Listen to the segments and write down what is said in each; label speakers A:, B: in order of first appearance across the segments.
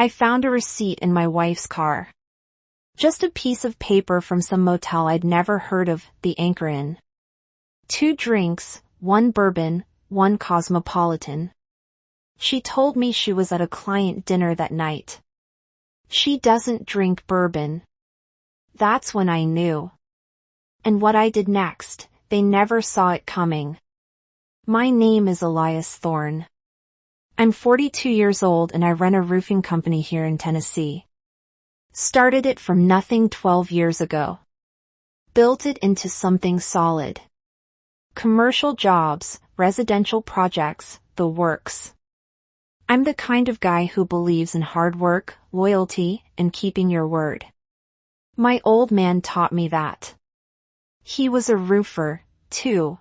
A: I found a receipt in my wife's car. Just a piece of paper from some motel I'd never heard of, the Anchor Inn. 2 drinks, 1 bourbon, 1 Cosmopolitan. She told me she was at a client dinner that night. She doesn't drink bourbon. That's when I knew. And what I did next, they never saw it coming. My name is Elias Thorne. I'm 42 years old and I run a roofing company here in Tennessee. Started it from nothing 12 years ago. Built it into something solid. Commercial jobs, residential projects, the works. I'm the kind of guy who believes in hard work, loyalty, and keeping your word. My old man taught me that. He was a roofer, too.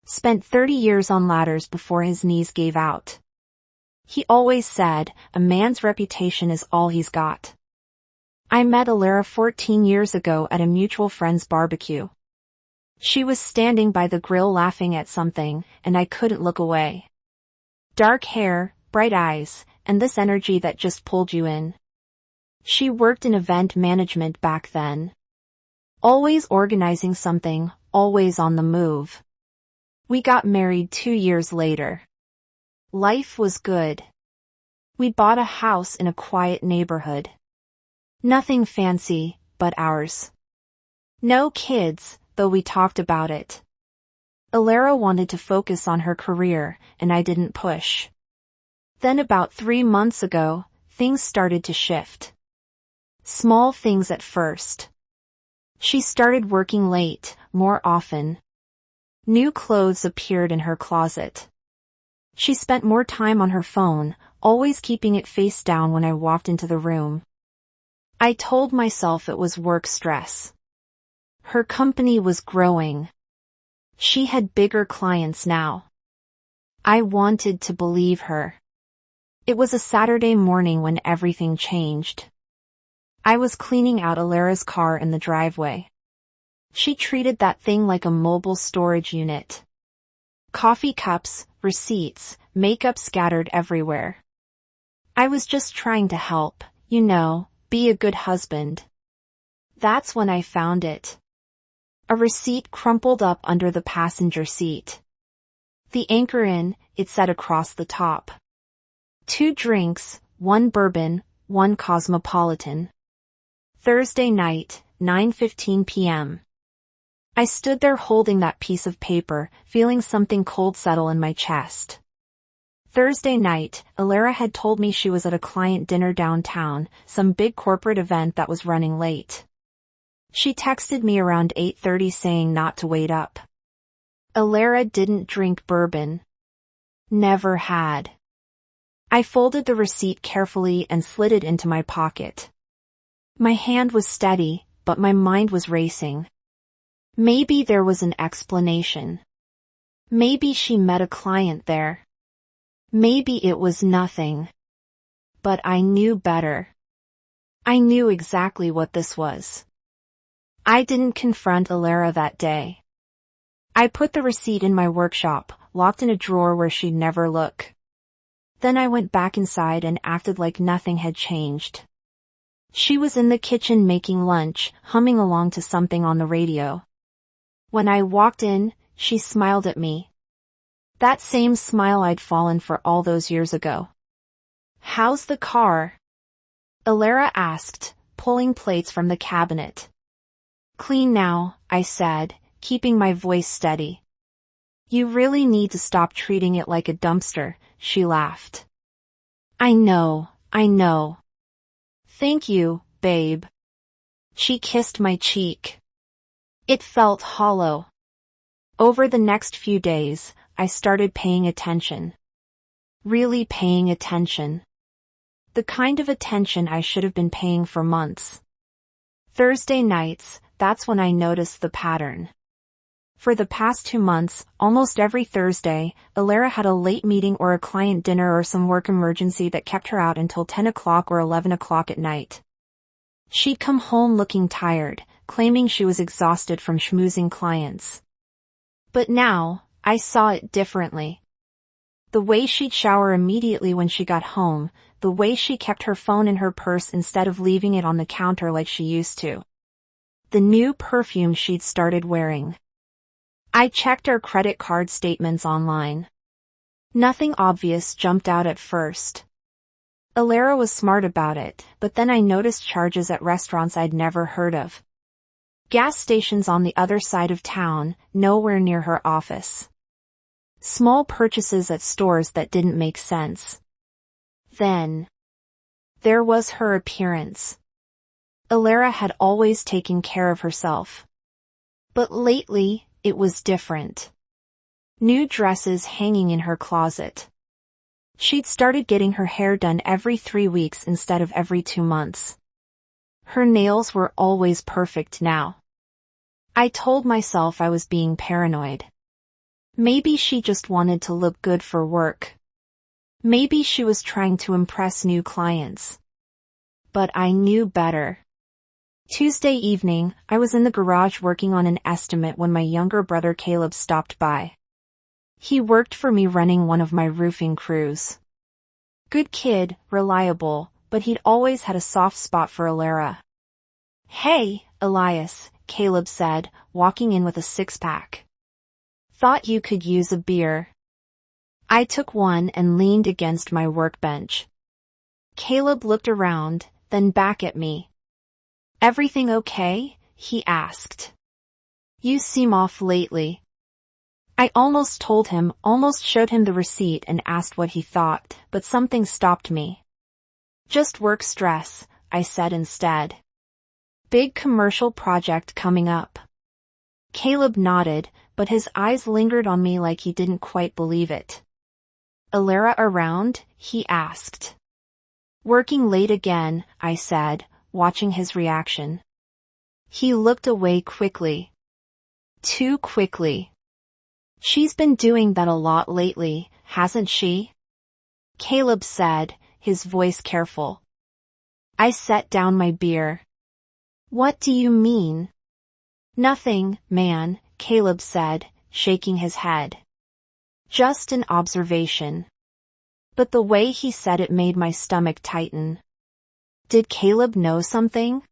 A: Spent 30 years on ladders before his knees gave out. He always said, a man's reputation is all he's got. I met Alara 14 years ago at a mutual friend's barbecue. She was standing by the grill laughing at something, and I couldn't look away. Dark hair, bright eyes, and this energy that just pulled you in. She worked in event management back then. Always organizing something, always on the move. We got married 2 years later. Life was good. We bought a house in a quiet neighborhood. Nothing fancy, but ours. No kids, though we talked about it. Alara wanted to focus on her career, and I didn't push. Then about 3 months ago, things started to shift. Small things at first. She started working late, more often. New clothes appeared in her closet. She spent more time on her phone, always keeping it face down when I walked into the room. I told myself it was work stress. Her company was growing. She had bigger clients now. I wanted to believe her. It was a Saturday morning when everything changed. I was cleaning out Alara's car in the driveway. She treated that thing like a mobile storage unit. Coffee cups, receipts, makeup scattered everywhere. I was just trying to help, be a good husband. That's when I found it. A receipt crumpled up under the passenger seat. The Anchor Inn, it said across the top. 2 drinks, 1 bourbon, 1 Cosmopolitan. Thursday night, 9:15 p.m. I stood there holding that piece of paper, feeling something cold settle in my chest. Thursday night, Alara had told me she was at a client dinner downtown, some big corporate event that was running late. She texted me around 8:30 saying not to wait up. Alara didn't drink bourbon. Never had. I folded the receipt carefully and slid it into my pocket. My hand was steady, but my mind was racing. Maybe there was an explanation. Maybe she met a client there. Maybe it was nothing. But I knew better. I knew exactly what this was. I didn't confront Alara that day. I put the receipt in my workshop, locked in a drawer where she'd never look. Then I went back inside and acted like nothing had changed. She was in the kitchen making lunch, humming along to something on the radio. When I walked in, she smiled at me. That same smile I'd fallen for all those years ago. "How's the car?" Alara asked, pulling plates from the cabinet. "Clean now," I said, keeping my voice steady. "You really need to stop treating it like a dumpster," she laughed. I know. "Thank you, babe." She kissed my cheek. It felt hollow. Over the next few days, I started paying attention. Really paying attention. The kind of attention I should have been paying for months. Thursday nights, that's when I noticed the pattern. For the past 2 months, almost every Thursday, Alara had a late meeting or a client dinner or some work emergency that kept her out until 10 o'clock or 11 o'clock at night. She'd come home looking tired, claiming she was exhausted from schmoozing clients. But now, I saw it differently. The way she'd shower immediately when she got home, the way she kept her phone in her purse instead of leaving it on the counter like she used to. The new perfume she'd started wearing. I checked our credit card statements online. Nothing obvious jumped out at first. Alara was smart about it, but then I noticed charges at restaurants I'd never heard of. Gas stations on the other side of town, nowhere near her office. Small purchases at stores that didn't make sense. Then, there was her appearance. Alara had always taken care of herself. But lately, it was different. New dresses hanging in her closet. She'd started getting her hair done every 3 weeks instead of every 2 months. Her nails were always perfect now. I told myself I was being paranoid. Maybe she just wanted to look good for work. Maybe she was trying to impress new clients. But I knew better. Tuesday evening, I was in the garage working on an estimate when my younger brother Caleb stopped by. He worked for me running one of my roofing crews. Good kid, reliable, but he'd always had a soft spot for Alara. "Hey, Elias," Caleb said, walking in with a six-pack. "Thought you could use a beer." I took one and leaned against my workbench. Caleb looked around, then back at me. "Everything okay?" he asked. "You seem off lately." I almost told him, almost showed him the receipt and asked what he thought, but something stopped me. "Just work stress," I said instead. "Big commercial project coming up." Caleb nodded, but his eyes lingered on me like he didn't quite believe it. "Alara around?" he asked. "Working late again," I said, watching his reaction. He looked away quickly. Too quickly. "She's been doing that a lot lately, hasn't she?" Caleb said, his voice careful. I set down my beer. "What do you mean?" "Nothing, man," Caleb said, shaking his head. "Just an observation." But the way he said it made my stomach tighten. Did Caleb know something?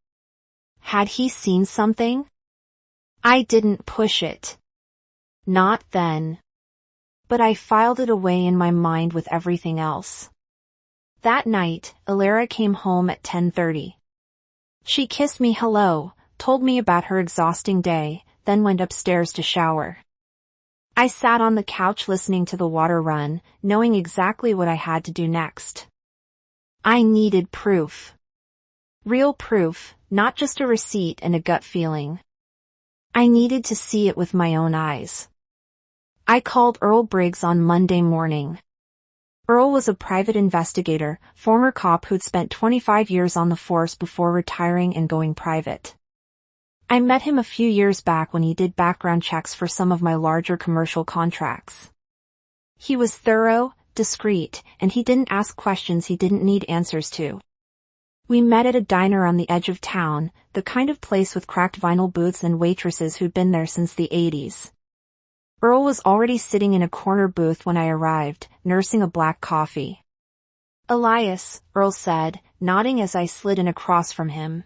A: Had he seen something? I didn't push it. Not then. But I filed it away in my mind with everything else. That night, Alara came home at 10:30. She kissed me hello, told me about her exhausting day, then went upstairs to shower. I sat on the couch listening to the water run, knowing exactly what I had to do next. I needed proof. Real proof, not just a receipt and a gut feeling. I needed to see it with my own eyes. I called Earl Briggs on Monday morning. Earl was a private investigator, former cop who'd spent 25 years on the force before retiring and going private. I met him a few years back when he did background checks for some of my larger commercial contracts. He was thorough, discreet, and he didn't ask questions he didn't need answers to. We met at a diner on the edge of town, the kind of place with cracked vinyl booths and waitresses who'd been there since the 80s. Earl was already sitting in a corner booth when I arrived, nursing a black coffee. "Elias," Earl said, nodding as I slid in across from him.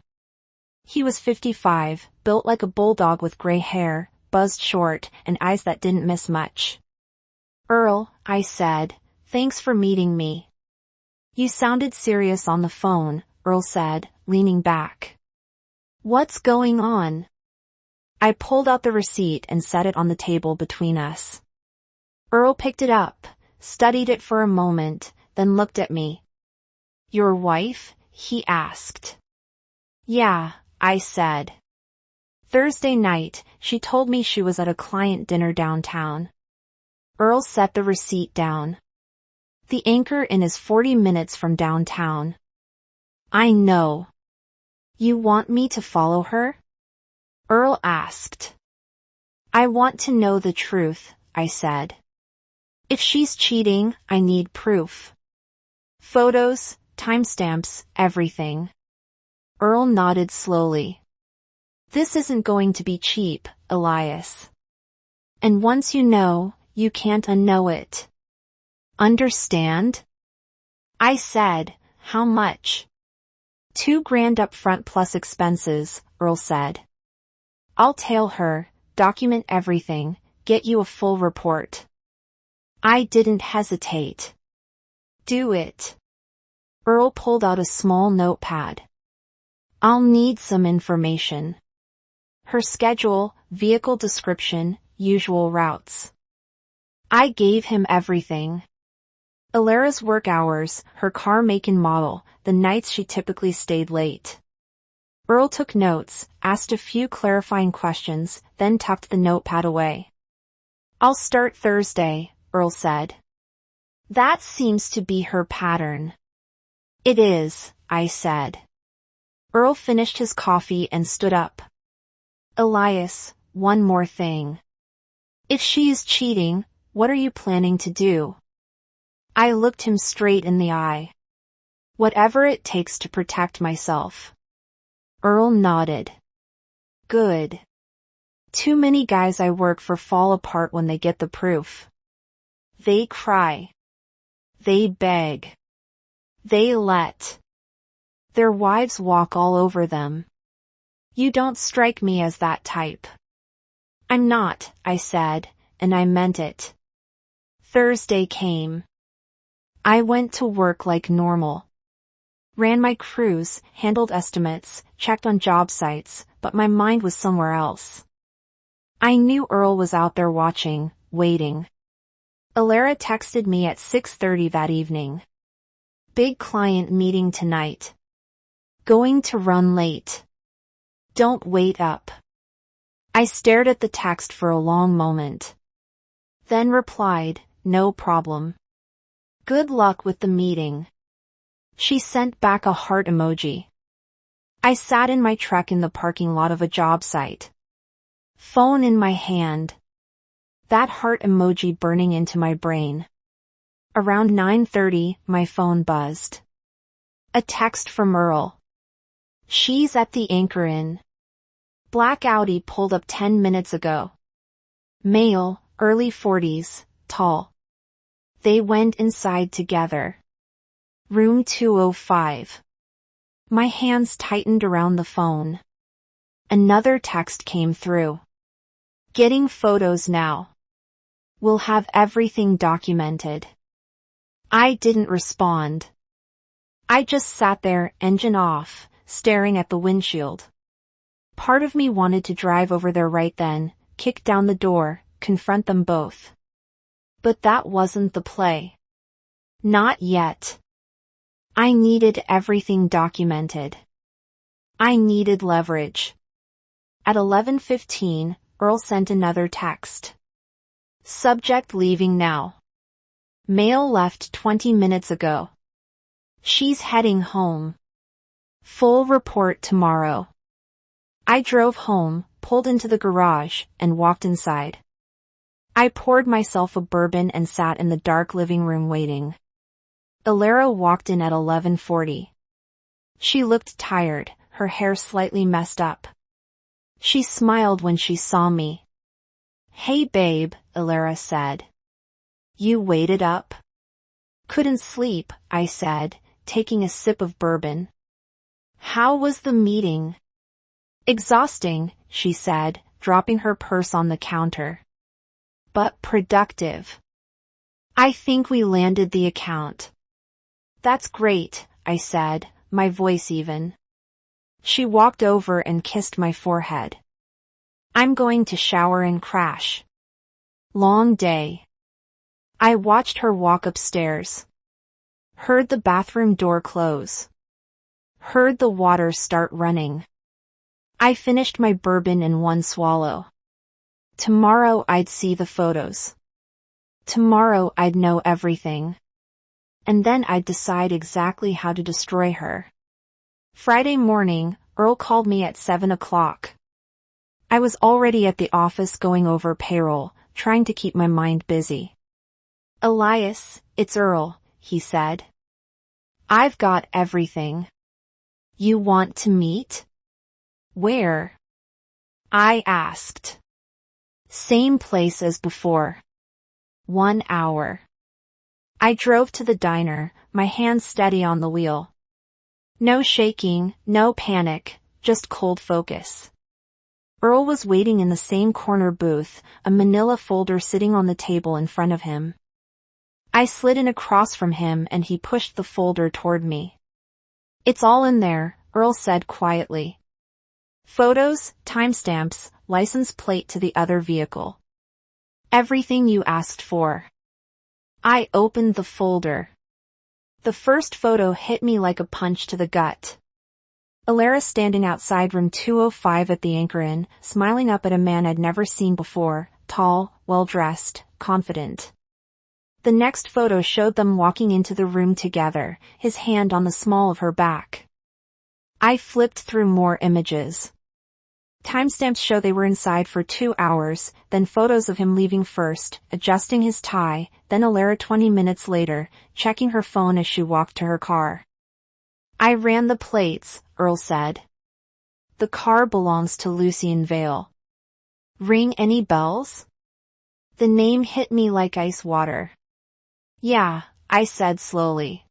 A: He was 55, built like a bulldog with gray hair, buzzed short, and eyes that didn't miss much. "Earl," I said, "thanks for meeting me." "You sounded serious on the phone," Earl said, leaning back. "What's going on?" I pulled out the receipt and set it on the table between us. Earl picked it up, studied it for a moment, then looked at me. "Your wife?" he asked. "Yeah," I said. "Thursday night, she told me she was at a client dinner downtown." Earl set the receipt down. "The Anchor Inn is 40 minutes from downtown." "I know." "You want me to follow her?" Earl asked. "I want to know the truth," I said. "If she's cheating, I need proof. Photos, timestamps, everything." Earl nodded slowly. "This isn't going to be cheap, Elias. And once you know, you can't unknow it. Understand?" I said, How much? $2,000 up front plus expenses, Earl said. I'll tail her, document everything, get you a full report. I didn't hesitate. Do it. Earl pulled out a small notepad. I'll need some information. Her schedule, vehicle description, usual routes. I gave him everything. Alara's work hours, her car make and model, the nights she typically stayed late. Earl took notes, asked a few clarifying questions, then tucked the notepad away. I'll start Thursday, Earl said. That seems to be her pattern. It is, I said. Earl finished his coffee and stood up. Elias, one more thing. If she is cheating, what are you planning to do? I looked him straight in the eye. Whatever it takes to protect myself. Earl nodded. Good. Too many guys I work for fall apart when they get the proof. They cry. They beg. They let their wives walk all over them. You don't strike me as that type. I'm not, I said, and I meant it. Thursday came. I went to work like normal. Ran my crews, handled estimates, checked on job sites, but my mind was somewhere else. I knew Earl was out there watching, waiting. Alara texted me at 6:30 that evening. Big client meeting tonight. Going to run late. Don't wait up. I stared at the text for a long moment. Then replied, no problem. Good luck with the meeting. She sent back a heart emoji. I sat in my truck in the parking lot of a job site. Phone in my hand. That heart emoji burning into my brain. Around 9:30, my phone buzzed. A text from Earl. She's at the Anchor Inn. Black Audi pulled up 10 minutes ago. Male, early 40s, tall. They went inside together. Room 205. My hands tightened around the phone. Another text came through. Getting photos now. We'll have everything documented. I didn't respond. I just sat there, engine off, staring at the windshield. Part of me wanted to drive over there right then, kick down the door, confront them both. But that wasn't the play. Not yet. I needed everything documented. I needed leverage. At 11:15, Earl sent another text. Subject leaving now. Mail left 20 minutes ago. She's heading home. Full report tomorrow. I drove home, pulled into the garage, and walked inside. I poured myself a bourbon and sat in the dark living room waiting. Alara walked in at 11:40. She looked tired, her hair slightly messed up. She smiled when she saw me. Hey babe, Alara said. You waited up? Couldn't sleep, I said, taking a sip of bourbon. How was the meeting? Exhausting, she said, dropping her purse on the counter. But productive. I think we landed the account. That's great, I said, my voice even. She walked over and kissed my forehead. I'm going to shower and crash. Long day. I watched her walk upstairs. Heard the bathroom door close. Heard the water start running. I finished my bourbon in one swallow. Tomorrow I'd see the photos. Tomorrow I'd know everything. And then I'd decide exactly how to destroy her. Friday morning, Earl called me at 7 o'clock. I was already at the office going over payroll, trying to keep my mind busy. Elias, it's Earl, he said. I've got everything. You want to meet? Where? I asked. Same place as before. 1 hour. I drove to the diner, my hands steady on the wheel. No shaking, no panic, just cold focus. Earl was waiting in the same corner booth, a manila folder sitting on the table in front of him. I slid in across from him and he pushed the folder toward me. "It's all in there," Earl said quietly. "Photos, timestamps, license plate to the other vehicle. Everything you asked for." I opened the folder. The first photo hit me like a punch to the gut. Alara standing outside room 205 at the Anchor Inn, smiling up at a man I'd never seen before, tall, well-dressed, confident. The next photo showed them walking into the room together, his hand on the small of her back. I flipped through more images. Timestamps show they were inside for 2 hours, then photos of him leaving first, adjusting his tie, then Alara 20 minutes later, checking her phone as she walked to her car. "I ran the plates," Earl said. "The car belongs to Lucien Vale." Ring any bells? The name hit me like ice water. "Yeah," I said slowly.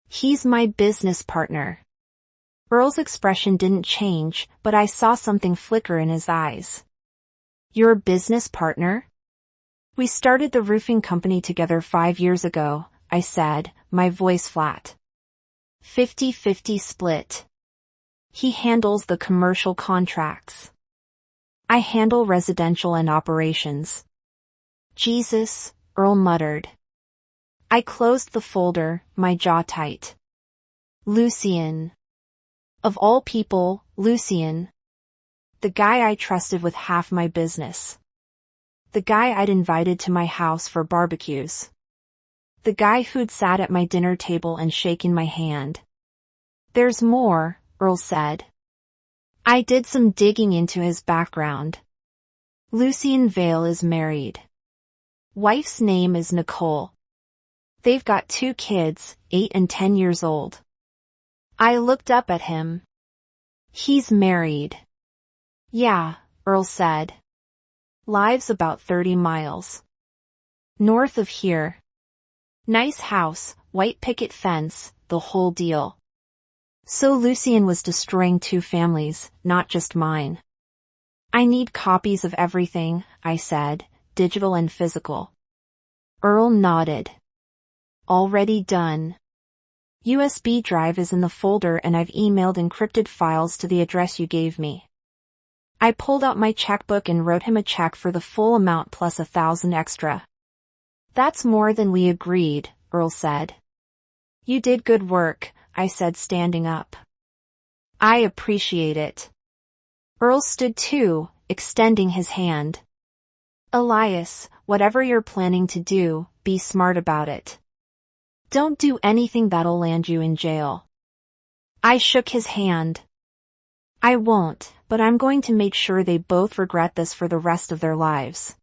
A: "He's my business partner." Earl's expression didn't change, but I saw something flicker in his eyes. "Your business partner?" "We started the roofing company together 5 years ago," I said, my voice flat. 50-50 split. He handles the commercial contracts. I handle residential and operations. "Jesus," Earl muttered. I closed the folder, my jaw tight. Lucien. Of all people, Lucien. The guy I trusted with half my business. The guy I'd invited to my house for barbecues. The guy who'd sat at my dinner table and shaken my hand. "There's more," Earl said. I did some digging into his background. Lucien Vale is married. Wife's name is Nicole. They've got 2 kids, 8 and 10 years old. I looked up at him. "He's married." "Yeah," Earl said. "Lives about 30 miles north of here. Nice house, white picket fence, the whole deal." So Lucien was destroying 2 families, not just mine. "I need copies of everything," I said, "digital and physical." Earl nodded. "Already done. USB drive is in the folder and I've emailed encrypted files to the address you gave me." I pulled out my checkbook and wrote him a check for the full amount plus 1,000 extra. "That's more than we agreed," Earl said. "You did good work," I said, standing up. "I appreciate it." Earl stood too, extending his hand. "Elias, whatever you're planning to do, be smart about it. Don't do anything that'll land you in jail." I shook his hand. "I won't, but I'm going to make sure they both regret this for the rest of their lives."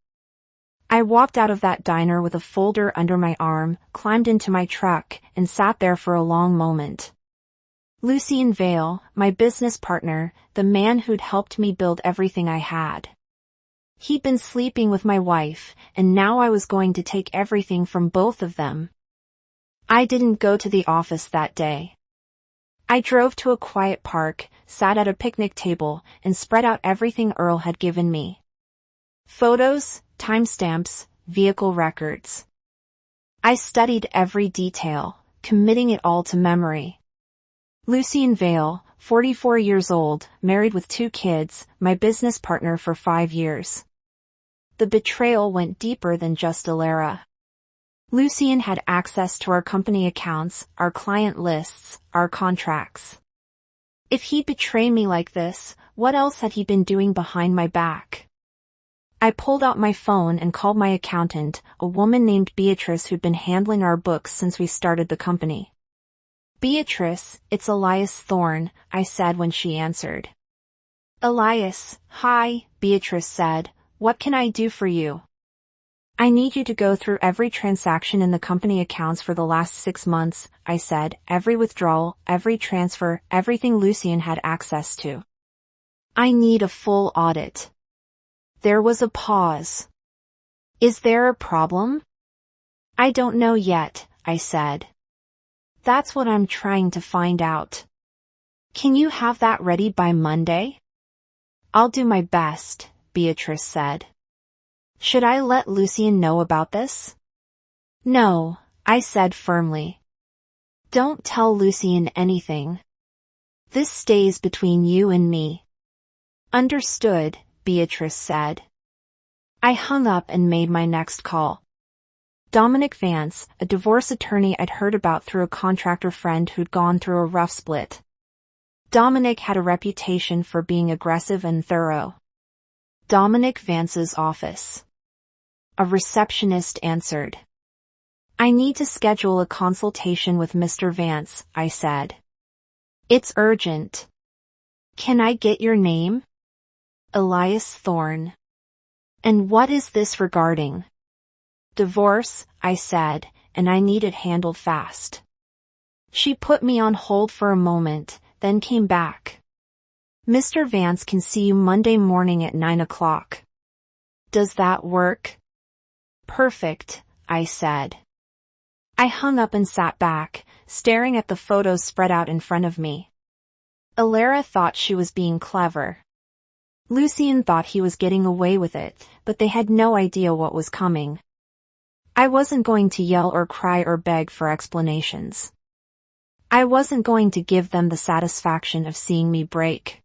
A: I walked out of that diner with a folder under my arm, climbed into my truck, and sat there for a long moment. Lucien Vale, my business partner, the man who'd helped me build everything I had. He'd been sleeping with my wife, and now I was going to take everything from both of them. I didn't go to the office that day. I drove to a quiet park, sat at a picnic table, and spread out everything Earl had given me. Photos, timestamps, vehicle records. I studied every detail, committing it all to memory. Lucien Vale, 44 years old, married with 2 kids, my business partner for 5 years. The betrayal went deeper than just Alara. Lucien had access to our company accounts, our client lists, our contracts. If he'd betray me like this, what else had he been doing behind my back? I pulled out my phone and called my accountant, a woman named Beatrice who'd been handling our books since we started the company. "Beatrice, it's Elias Thorne," I said when she answered. "Elias, hi," Beatrice said. "What can I do for you?" "I need you to go through every transaction in the company accounts for the last 6 months," I said, "every withdrawal, every transfer, everything Lucien had access to. I need a full audit." There was a pause. "Is there a problem?" "I don't know yet," I said. "That's what I'm trying to find out." Can you have that ready by Monday? I'll do my best, Beatrice said. Should I let Lucien know about this? No, I said firmly. Don't tell Lucien anything. This stays between you and me. Understood, Beatrice said. I hung up and made my next call. Dominic Vance, a divorce attorney I'd heard about through a contractor friend who'd gone through a rough split. Dominic had a reputation for being aggressive and thorough. Dominic Vance's office. A receptionist answered. I need to schedule a consultation with Mr. Vance, I said. It's urgent. Can I get your name? Elias Thorne. And what is this regarding? Divorce, I said, and I need it handled fast. She put me on hold for a moment, then came back. Mr. Vance can see you Monday morning at 9 o'clock. Does that work? Perfect, I said. I hung up and sat back, staring at the photos spread out in front of me. Alara thought she was being clever. Lucien thought he was getting away with it, but they had no idea what was coming. I wasn't going to yell or cry or beg for explanations. I wasn't going to give them the satisfaction of seeing me break.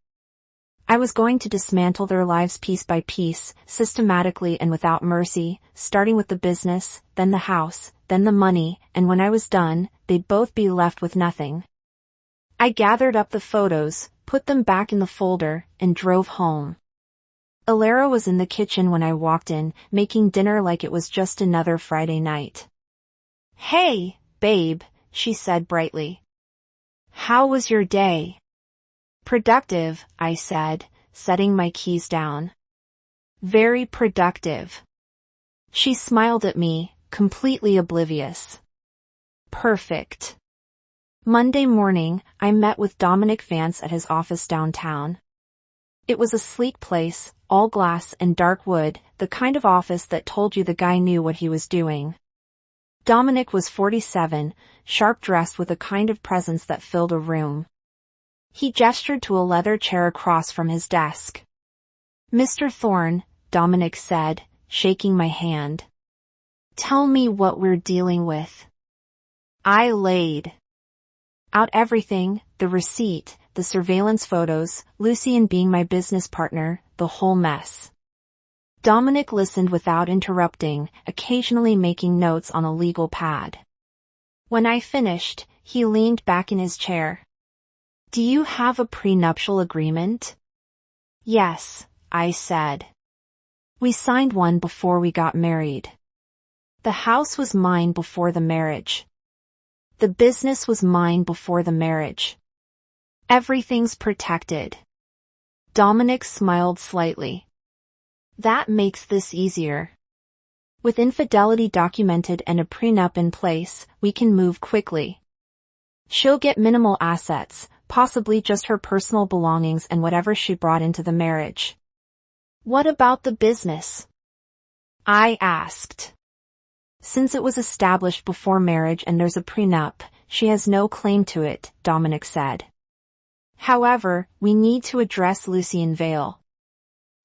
A: I was going to dismantle their lives piece by piece, systematically and without mercy, starting with the business, then the house, then the money, and when I was done, they'd both be left with nothing. I gathered up the photos, put them back in the folder, and drove home. Alara was in the kitchen when I walked in, making dinner like it was just another Friday night. Hey, babe, she said brightly. How was your day? Productive, I said, setting my keys down. Very productive. She smiled at me, completely oblivious. Perfect. Monday morning, I met with Dominic Vance at his office downtown. It was a sleek place, all glass and dark wood, the kind of office that told you the guy knew what he was doing. Dominic was 47, sharp-dressed with a kind of presence that filled a room. He gestured to a leather chair across from his desk. Mr. Thorne, Dominic said, shaking my hand. Tell me what we're dealing with. I laid out everything, the receipt, the surveillance photos, Lucien being my business partner, the whole mess. Dominic listened without interrupting, occasionally making notes on a legal pad. When I finished, he leaned back in his chair. Do you have a prenuptial agreement? Yes, I said. We signed one before we got married. The house was mine before the marriage. The business was mine before the marriage. Everything's protected. Dominic smiled slightly. That makes this easier. With infidelity documented and a prenup in place, we can move quickly. She'll get minimal assets, possibly just her personal belongings and whatever she brought into the marriage. What about the business? I asked. Since it was established before marriage and there's a prenup, she has no claim to it, Dominic said. However, we need to address Lucien Vale.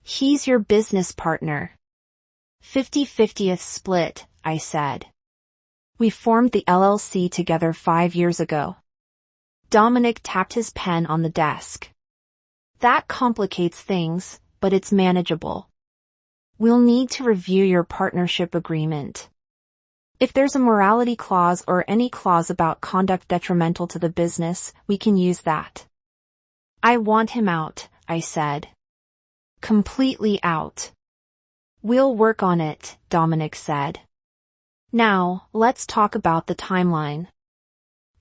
A: He's your business partner. 50-50th split, I said. We formed the LLC together 5 years ago. Dominic tapped his pen on the desk. That complicates things, but it's manageable. We'll need to review your partnership agreement. If there's a morality clause or any clause about conduct detrimental to the business, we can use that. I want him out, I said. Completely out. We'll work on it, Dominic said. Now, let's talk about the timeline.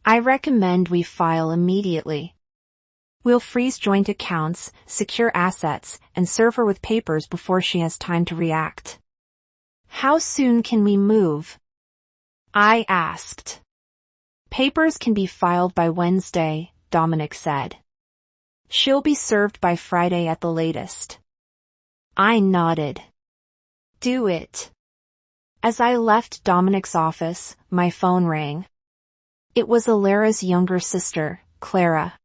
A: I recommend we file immediately. We'll freeze joint accounts, secure assets, and serve her with papers before she has time to react. How soon can we move? I asked. Papers can be filed by Wednesday, Dominic said. She'll be served by Friday at the latest. I nodded. Do it. As I left Dominic's office, my phone rang. It was Alara's younger sister, Clara.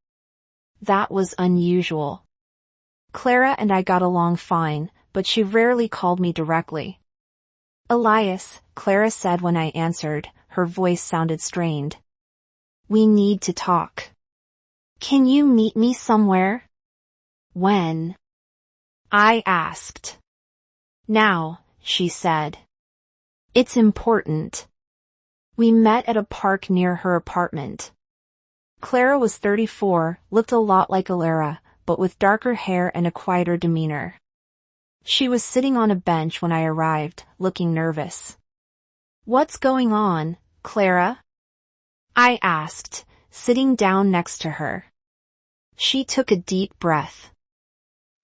A: That was unusual. Clara and I got along fine, but she rarely called me directly. Elias, Clara said when I answered, her voice sounded strained. We need to talk. Can you meet me somewhere? When? I asked. Now, she said. It's important. We met at a park near her apartment. Clara was 34, looked a lot like Alara, but with darker hair and a quieter demeanor. She was sitting on a bench when I arrived, looking nervous. What's going on, Clara? I asked, sitting down next to her. She took a deep breath.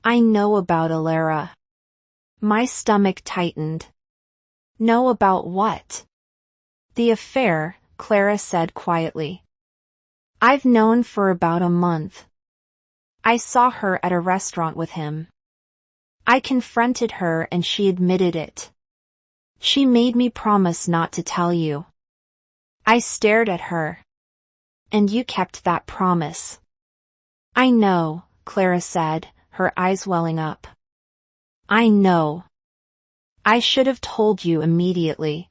A: I know about Alara. My stomach tightened. Know about what? The affair, Clara said quietly. I've known for about a month. I saw her at a restaurant with him. I confronted her and she admitted it. She made me promise not to tell you. I stared at her. And you kept that promise. I know, Clara said, her eyes welling up. I know. I should have told you immediately.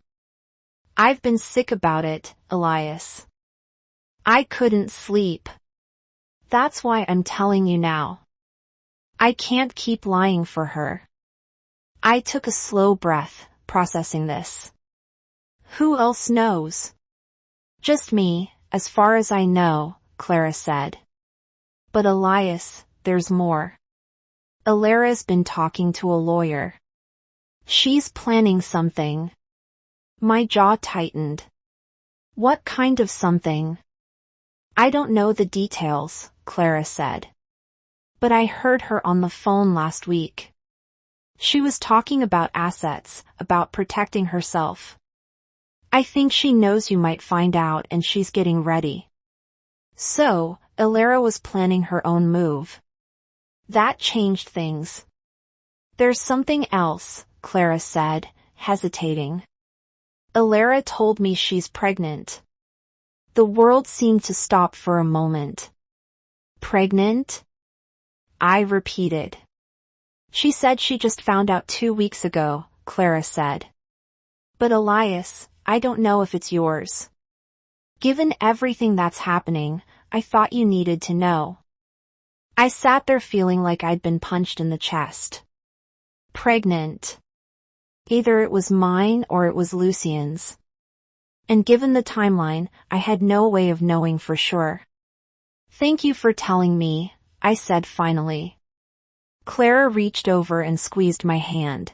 A: I've been sick about it, Elias. I couldn't sleep. That's why I'm telling you now. I can't keep lying for her. I took a slow breath, processing this. Who else knows? Just me, as far as I know, Clara said. But Elias, there's more. Alara's been talking to a lawyer. She's planning something. My jaw tightened. What kind of something? I don't know the details, Clara said. But I heard her on the phone last week. She was talking about assets, about protecting herself. I think she knows you might find out and she's getting ready. So, Alara was planning her own move. That changed things. There's something else, Clara said, hesitating. Alara told me she's pregnant. The world seemed to stop for a moment. Pregnant? I repeated. She said she just found out 2 weeks ago, Clara said. But Elias, I don't know if it's yours. Given everything that's happening, I thought you needed to know. I sat there feeling like I'd been punched in the chest. Pregnant. Either it was mine or it was Lucien's. And given the timeline, I had no way of knowing for sure. Thank you for telling me, I said finally. Clara reached over and squeezed my hand.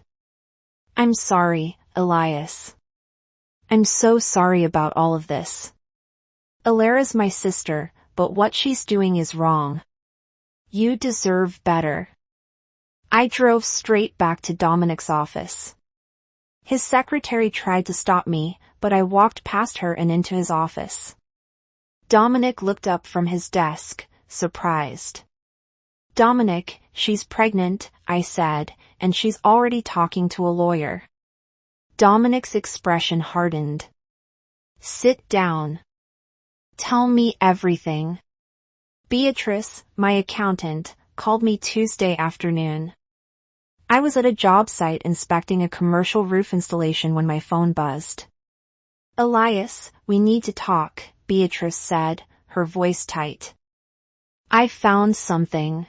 A: I'm sorry, Elias. I'm so sorry about all of this. Alara's my sister, but what she's doing is wrong. You deserve better. I drove straight back to Dominic's office. His secretary tried to stop me, but I walked past her and into his office. Dominic looked up from his desk, surprised. Dominic, she's pregnant, I said, and she's already talking to a lawyer. Dominic's expression hardened. Sit down. Tell me everything. Beatrice, my accountant, called me Tuesday afternoon. I was at a job site inspecting a commercial roof installation when my phone buzzed. Elias, we need to talk, Beatrice said, her voice tight. I found something.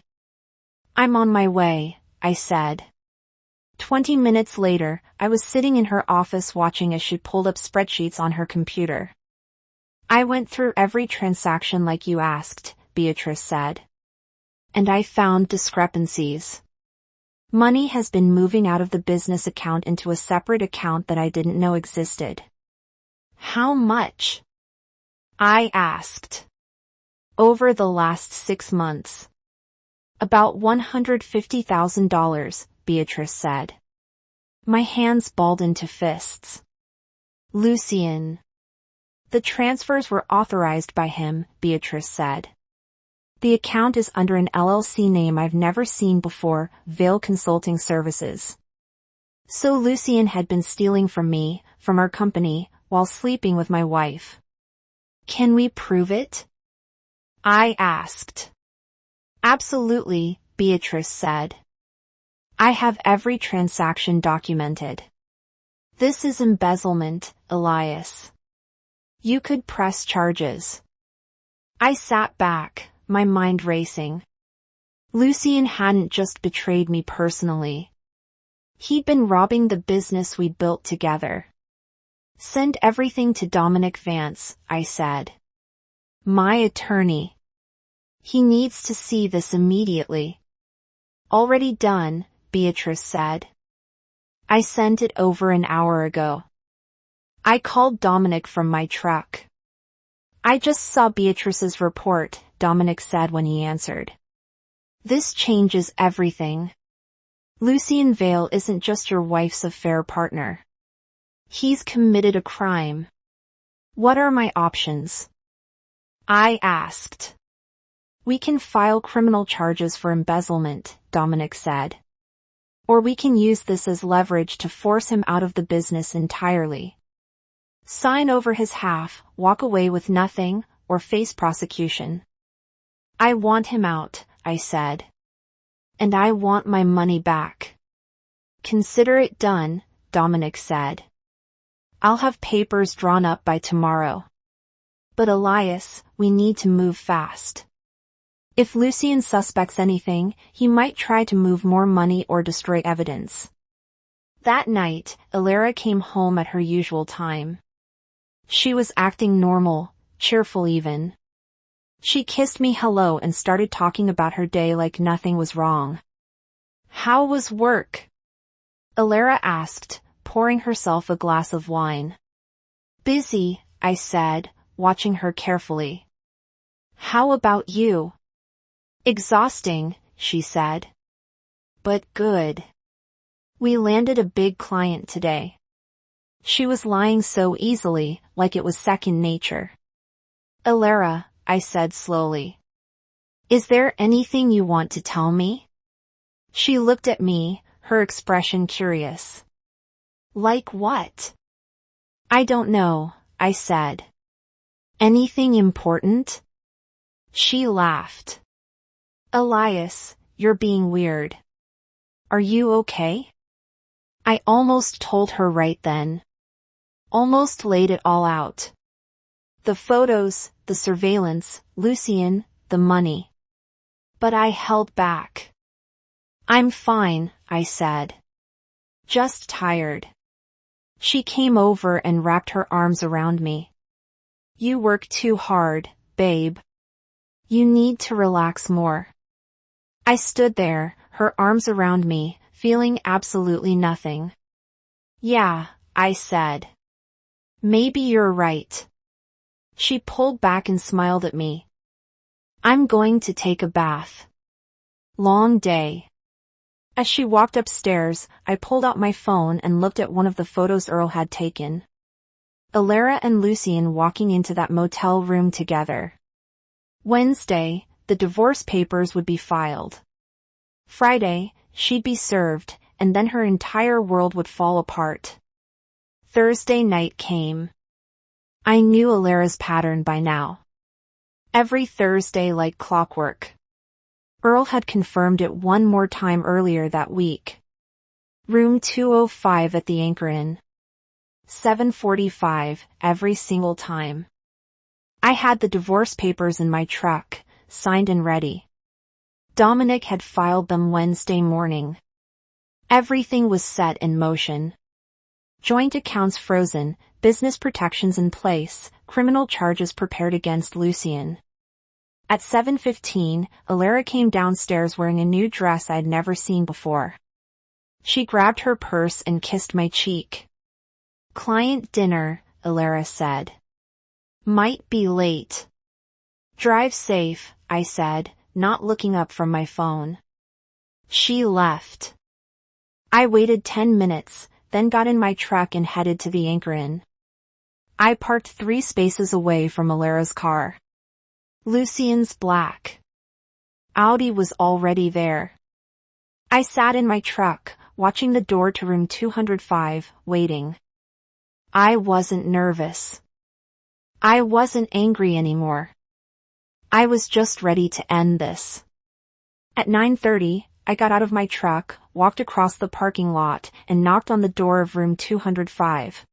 A: I'm on my way, I said. 20 minutes later, I was sitting in her office watching as she pulled up spreadsheets on her computer. I went through every transaction like you asked, Beatrice said. And I found discrepancies. Money has been moving out of the business account into a separate account that I didn't know existed. How much? I asked. Over the last 6 months. About $150,000, Beatrice said. My hands balled into fists. Lucien. The transfers were authorized by him, Beatrice said. The account is under an LLC name I've never seen before, Vale Consulting Services. So Lucien had been stealing from me, from our company, while sleeping with my wife. Can we prove it? I asked. Absolutely, Beatrice said. I have every transaction documented. This is embezzlement, Elias. You could press charges. I sat back, my mind racing. Lucien hadn't just betrayed me personally. He'd been robbing the business we'd built together. Send everything to Dominic Vance, I said. My attorney. He needs to see this immediately. Already done, Beatrice said. I sent it over an hour ago. I called Dominic from my truck. I just saw Beatrice's report, Dominic said when he answered. This changes everything. Lucien Vale isn't just your wife's affair partner. He's committed a crime. What are my options? I asked. We can file criminal charges for embezzlement, Dominic said. Or we can use this as leverage to force him out of the business entirely. Sign over his half, walk away with nothing, or face prosecution. I want him out, I said. And I want my money back. Consider it done, Dominic said. I'll have papers drawn up by tomorrow. But Elias, we need to move fast. If Lucien suspects anything, he might try to move more money or destroy evidence. That night, Elara came home at her usual time. She was acting normal, cheerful even. She kissed me hello and started talking about her day like nothing was wrong. How was work? Elara asked, pouring herself a glass of wine. Busy, I said, watching her carefully. How about you? Exhausting, she said. But good. We landed a big client today. She was lying so easily, like it was second nature. Elara, I said slowly. Is there anything you want to tell me? She looked at me, her expression curious. Like what? I don't know, I said. Anything important? She laughed. Elias, you're being weird. Are you okay? I almost told her right then. Almost laid it all out. The photos, the surveillance, Lucien, the money. But I held back. I'm fine, I said. Just tired. She came over and wrapped her arms around me. You work too hard, babe. You need to relax more. I stood there, her arms around me, feeling absolutely nothing. Yeah, I said. Maybe you're right. She pulled back and smiled at me. I'm going to take a bath. Long day. As she walked upstairs, I pulled out my phone and looked at one of the photos Earl had taken. Elara and Lucien walking into that motel room together. Wednesday, the divorce papers would be filed. Friday, she'd be served, and then her entire world would fall apart. Thursday night came. I knew Elara's pattern by now. Every Thursday like clockwork. Earl had confirmed it one more time earlier that week. Room 205 at the Anchor Inn. 7:45 every single time. I had the divorce papers in my truck, signed and ready. Dominic had filed them Wednesday morning. Everything was set in motion. Joint accounts frozen, business protections in place, criminal charges prepared against Lucien. At 7:15, Elara came downstairs wearing a new dress I'd never seen before. She grabbed her purse and kissed my cheek. Client dinner, Elara said. Might be late. Drive safe, I said, not looking up from my phone. She left. I waited 10 minutes, then got in my truck and headed to the Anchor Inn. I parked 3 spaces away from Elara's car. Lucien's black Audi was already there. I sat in my truck, watching the door to room 205, waiting. I wasn't nervous. I wasn't angry anymore. I was just ready to end this. At 9:30, I got out of my truck, walked across the parking lot, and knocked on the door of room 205.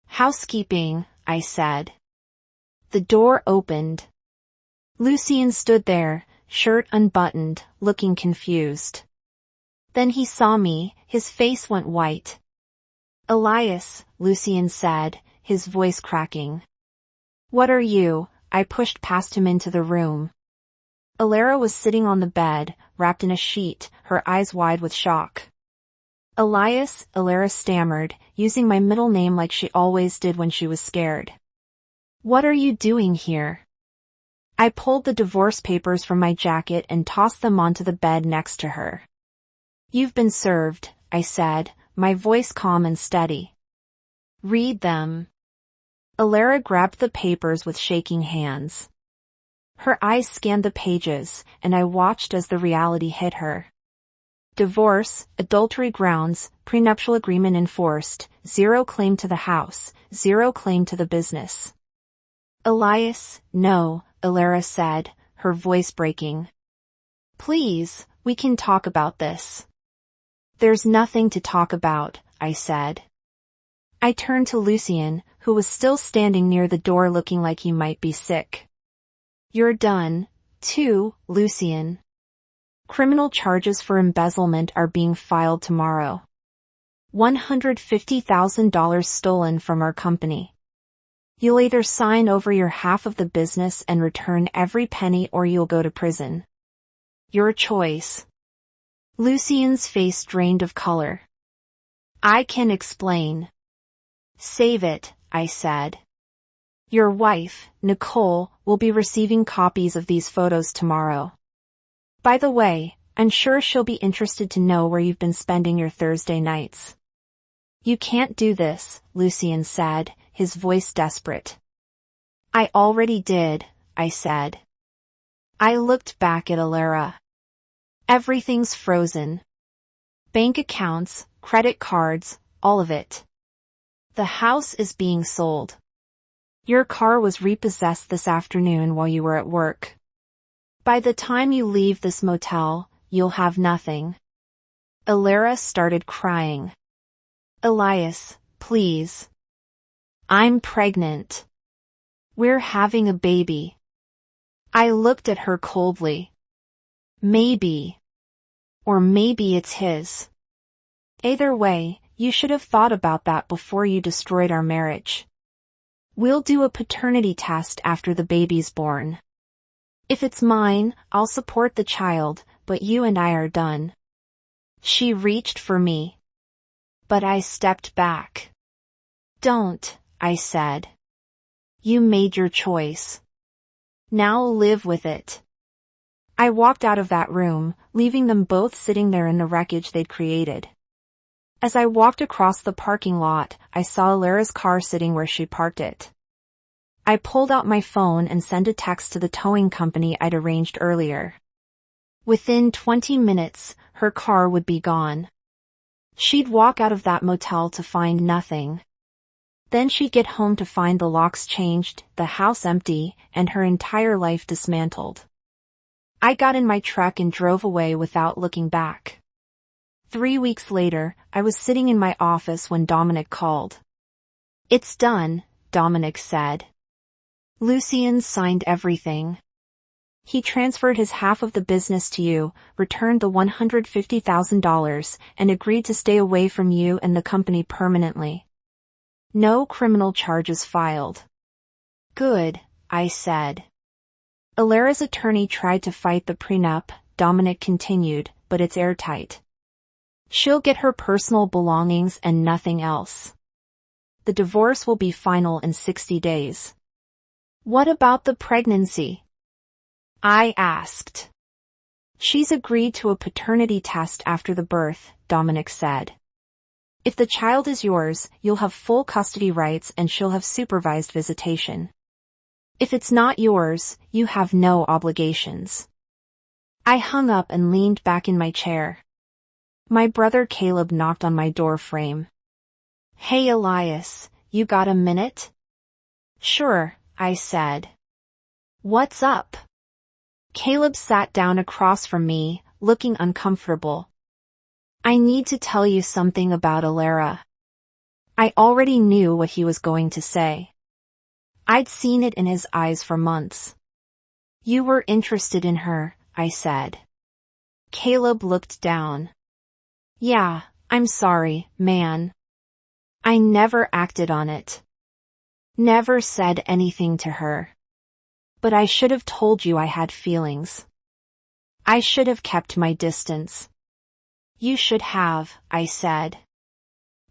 A: "Housekeeping," I said. The door opened. Lucien stood there, shirt unbuttoned, looking confused. Then he saw me, his face went white. "Elias," Lucien said, his voice cracking. "What are you?" I pushed past him into the room. Alara was sitting on the bed, wrapped in a sheet, her eyes wide with shock. "Elias," Alara stammered, using my middle name like she always did when she was scared. "What are you doing here?" I pulled the divorce papers from my jacket and tossed them onto the bed next to her. "You've been served," I said, my voice calm and steady. "Read them." Alara grabbed the papers with shaking hands. Her eyes scanned the pages, and I watched as the reality hit her. Divorce, adultery grounds, prenuptial agreement enforced, zero claim to the house, zero claim to the business. "Elias, no," Alara said, her voice breaking. "Please, we can talk about this." "There's nothing to talk about," I said. I turned to Lucien, who was still standing near the door looking like he might be sick. "You're done, too, Lucien. Criminal charges for embezzlement are being filed tomorrow. $150,000 stolen from our company. You'll either sign over your half of the business and return every penny or you'll go to prison. Your choice." Lucien's face drained of color. "I can explain." "Save it," I said. "Your wife, Nicole, will be receiving copies of these photos tomorrow. By the way, I'm sure she'll be interested to know where you've been spending your Thursday nights." "You can't do this," Lucien said, his voice desperate. "I already did," I said. I looked back at Alara. Everything's frozen. Bank accounts, credit cards, all of it. The house is being sold. Your car was repossessed this afternoon while you were at work. By the time you leave this motel, you'll have nothing. Alara started crying. "Elias, please. I'm pregnant. We're having a baby." I looked at her coldly. "Maybe. Or maybe it's his. Either way, you should have thought about that before you destroyed our marriage. We'll do a paternity test after the baby's born. If it's mine, I'll support the child, but you and I are done." She reached for me. But I stepped back. "Don't," I said. "You made your choice. Now live with it." I walked out of that room, leaving them both sitting there in the wreckage they'd created. As I walked across the parking lot, I saw Alara's car sitting where she parked it. I pulled out my phone and sent a text to the towing company I'd arranged earlier. Within 20 minutes, her car would be gone. She'd walk out of that motel to find nothing. Then she'd get home to find the locks changed, the house empty, and her entire life dismantled. I got in my truck and drove away without looking back. 3 weeks later, I was sitting in my office when Dominic called. "It's done," Dominic said. "Lucien signed everything. He transferred his half of the business to you, returned the $150,000, and agreed to stay away from you and the company permanently. No criminal charges filed." "Good," I said. "Alara's attorney tried to fight the prenup," Dominic continued, "but it's airtight. She'll get her personal belongings and nothing else. The divorce will be final in 60 days. "What about the pregnancy?" I asked. "She's agreed to a paternity test after the birth," Dominic said. "If the child is yours, you'll have full custody rights and she'll have supervised visitation. If it's not yours, you have no obligations." I hung up and leaned back in my chair. My brother Caleb knocked on my door frame. "Hey Elias, you got a minute?" "Sure," I said. "What's up?" Caleb sat down across from me, looking uncomfortable. I need to tell you something about Alara. I already knew what he was going to say. I'd seen it in his eyes for months. You were interested in her, I said. Caleb looked down. Yeah, I'm sorry, man. I never acted on it. Never said anything to her. But I should have told you I had feelings. I should have kept my distance. You should have, I said.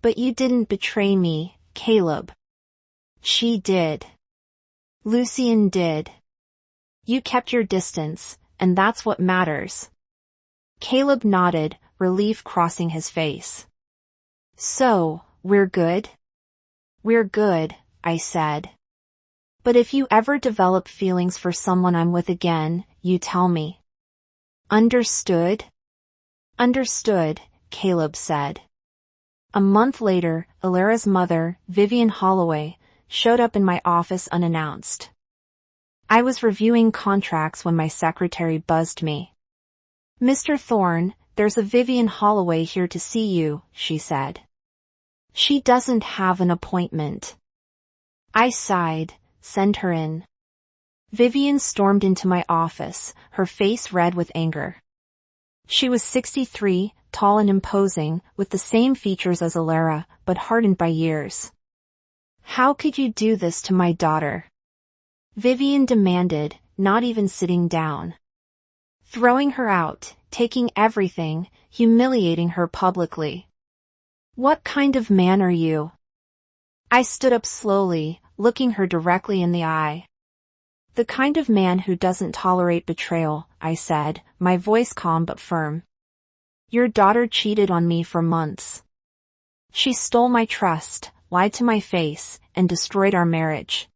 A: But you didn't betray me, Caleb. She did. Lucien did. You kept your distance, and that's what matters. Caleb nodded, relief crossing his face. So, we're good? We're good, I said. But if you ever develop feelings for someone I'm with again, you tell me. Understood? Understood, Caleb said. A month later, Alara's mother, Vivian Holloway, showed up in my office unannounced. I was reviewing contracts when my secretary buzzed me. Mr. Thorne, there's a Vivian Holloway here to see you, she said. She doesn't have an appointment. I sighed. Send her in. Vivian stormed into my office, her face red with anger. She was 63, tall and imposing, with the same features as Alara, but hardened by years. How could you do this to my daughter? Vivian demanded, not even sitting down. Throwing her out, taking everything, humiliating her publicly. What kind of man are you? I stood up slowly, looking her directly in the eye. The kind of man who doesn't tolerate betrayal, I said, my voice calm but firm. Your daughter cheated on me for months. She stole my trust, lied to my face, and destroyed our marriage.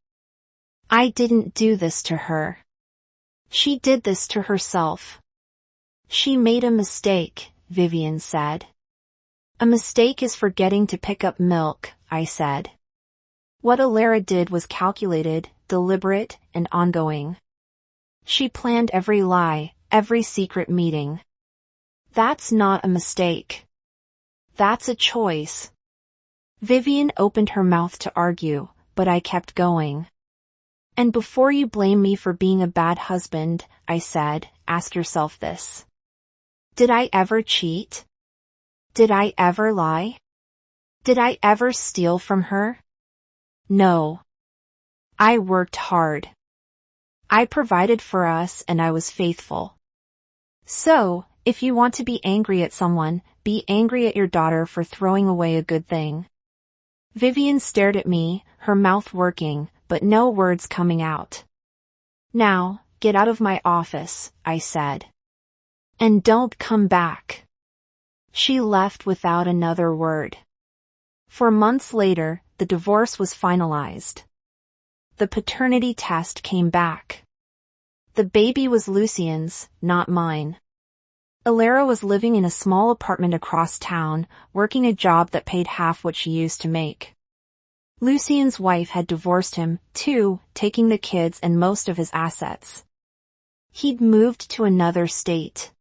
A: I didn't do this to her. She did this to herself. She made a mistake, Vivian said. A mistake is forgetting to pick up milk, I said. What Alara did was calculated, deliberate, and ongoing. She planned every lie, every secret meeting. That's not a mistake. That's a choice. Vivian opened her mouth to argue, but I kept going. And before you blame me for being a bad husband, I said, ask yourself this. Did I ever cheat? Did I ever lie? Did I ever steal from her? No. I worked hard. I provided for us and I was faithful. So, if you want to be angry at someone, be angry at your daughter for throwing away a good thing. Vivian stared at me, her mouth working, but no words coming out. Now, get out of my office, I said. And don't come back. She left without another word. For months later, the divorce was finalized. The paternity test came back. The baby was Lucien's, not mine. Alara was living in a small apartment across town, working a job that paid half what she used to make. Lucien's wife had divorced him, too, taking the kids and most of his assets. He'd moved to another state.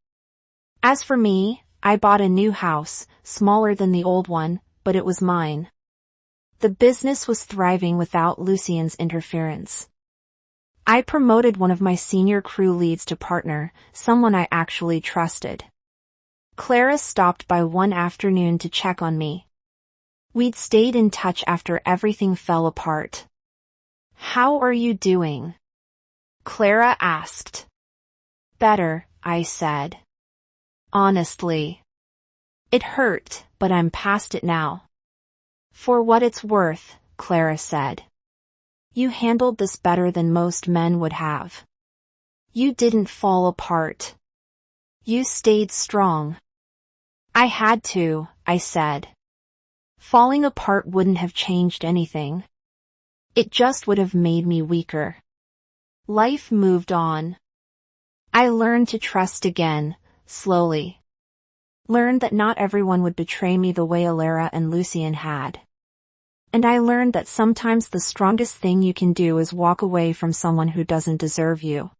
A: As for me, I bought a new house, smaller than the old one, but it was mine. The business was thriving without Lucien's interference. I promoted one of my senior crew leads to partner, someone I actually trusted. Clara stopped by one afternoon to check on me. We'd stayed in touch after everything fell apart. How are you doing? Clara asked. Better, I said. Honestly. It hurt, but I'm past it now. For what it's worth, Clara said. You handled this better than most men would have. You didn't fall apart. You stayed strong. I had to, I said. Falling apart wouldn't have changed anything. It just would have made me weaker. Life moved on. I learned to trust again, slowly. Learned that not everyone would betray me the way Alara and Lucien had. And I learned that sometimes the strongest thing you can do is walk away from someone who doesn't deserve you.